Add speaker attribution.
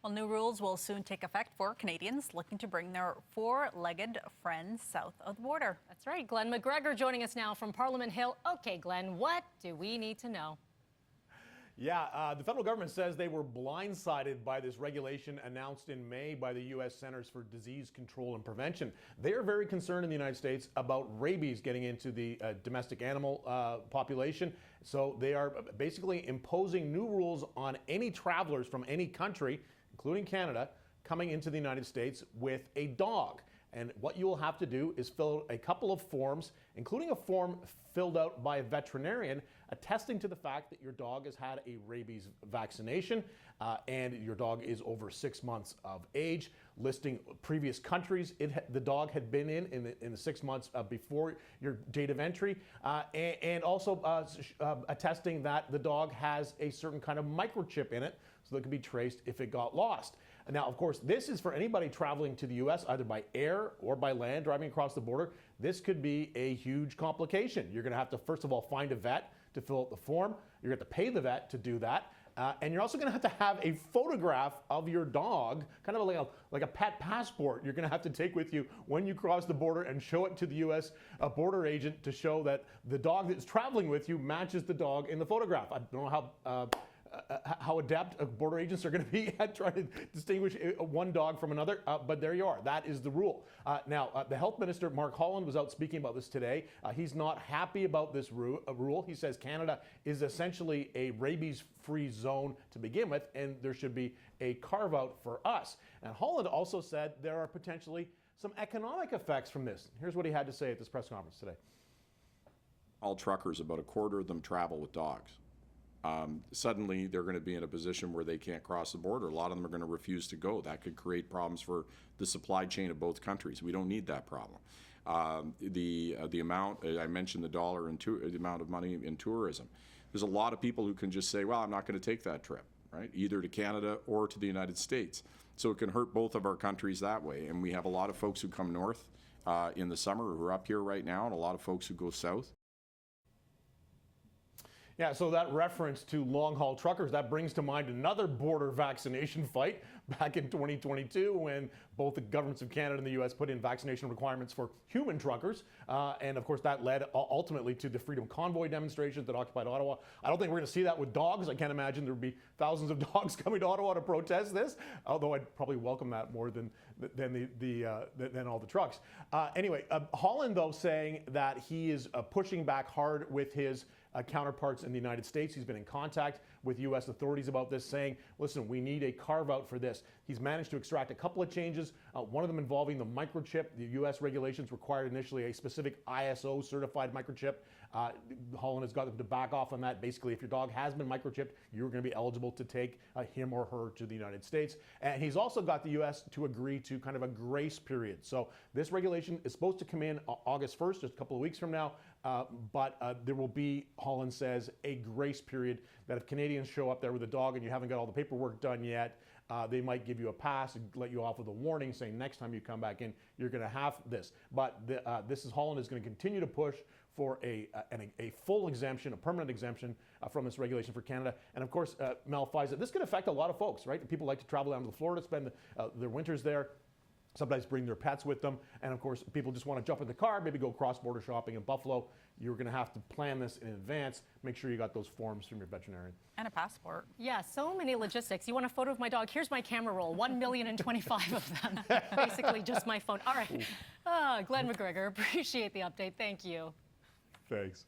Speaker 1: Well, new rules will soon take effect for Canadians looking to bring their four-legged friends south of the border.
Speaker 2: That's right. Glen McGregor joining us now from Parliament Hill. Okay, Glen, what do we need to know?
Speaker 3: Yeah, the federal government says they were blindsided by this regulation announced in May by the U.S. Centers for Disease Control and Prevention. They are very concerned in the United States about rabies getting into the domestic animal population. So they are basically imposing new rules on any travelers from any country, including Canada, coming into the United States with a dog. And what you will have to do is fill out a couple of forms, including a form filled out by a veterinarian attesting to the fact that your dog has had a rabies vaccination and your dog is over 6 months of age, listing previous countries the dog had been in the 6 months before your date of entry, and also attesting that the dog has a certain kind of microchip in it so that it can be traced if it got lost. Now, of course, this is for anybody traveling to the U.S., either by air or by land, driving across the border. This could be a huge complication. You're going to have to, first of all, find a vet to fill out the form. You're going to have to pay the vet to do that. And you're also going to have a photograph of your dog, kind of like a pet passport you're going to have to take with you when you cross the border and show it to the U.S. Border agent to show that the dog that's traveling with you matches the dog in the photograph. I don't know how adept border agents are going to be at trying to distinguish one dog from another, but there you are. That is the rule. Now, the health minister, Mark Holland, was out speaking about this today. He's not happy about this rule. He says Canada is essentially a rabies-free zone to begin with, and there should be a carve-out for us. And Holland also said there are potentially some economic effects from this. Here's what he had to say at this press conference today.
Speaker 4: All truckers, about a quarter of them travel with dogs. Suddenly they're going to be in a position where they can't cross the border. A lot of them are going to refuse to go. That could create problems for the supply chain of both countries. We don't need that problem. The amount, I mentioned the dollar and the amount of money in tourism. There's a lot of people who can just say, well, I'm not going to take that trip, right? Either to Canada or to the United States. So it can hurt both of our countries that way. And we have a lot of folks who come north in the summer who are up here right now, and a lot of folks who go south.
Speaker 3: Yeah, so that reference to long-haul truckers, that brings to mind another border vaccination fight back in 2022 when both the governments of Canada and the U.S. put in vaccination requirements for human truckers. And, of course, that led ultimately to the Freedom Convoy demonstrations that occupied Ottawa. I don't think we're going to see that with dogs. I can't imagine there would be thousands of dogs coming to Ottawa to protest this, although I'd probably welcome that more than all the trucks. Anyway, Holland, though, saying that he is pushing back hard with his counterparts in the United States. He's been in contact with U.S. authorities about this, saying, listen, we need a carve-out for this. He's managed to extract a couple of changes, one of them involving the microchip. The U.S. regulations required initially a specific ISO-certified microchip. Holland has got them to back off on that. Basically, if your dog has been microchipped, you're going to be eligible to take him or her to the United States. And he's also got the U.S. to agree to kind of a grace period. So this regulation is supposed to come in August 1st, just a couple of weeks from now. But there will be, Holland says, a grace period that if Canadians show up there with a dog and you haven't got all the paperwork done yet, they might give you a pass and let you off with a warning saying next time you come back in, you're going to have this. But Holland is going to continue to push for a full exemption, a permanent exemption from this regulation for Canada. And of course, Mel Fiza, this could affect a lot of folks, right? People like to travel down to Florida, spend their winters there. Sometimes bring their pets with them. And of course, people just want to jump in the car, maybe go cross-border shopping in Buffalo. You're going to have to plan this in advance. Make sure you got those forms from your veterinarian.
Speaker 1: And a passport.
Speaker 2: Yeah, so many logistics. You want a photo of my dog? Here's my camera roll, 1,025,000 of them. Basically just my phone. All right. Glen McGregor, appreciate the update. Thank you.
Speaker 3: Thanks.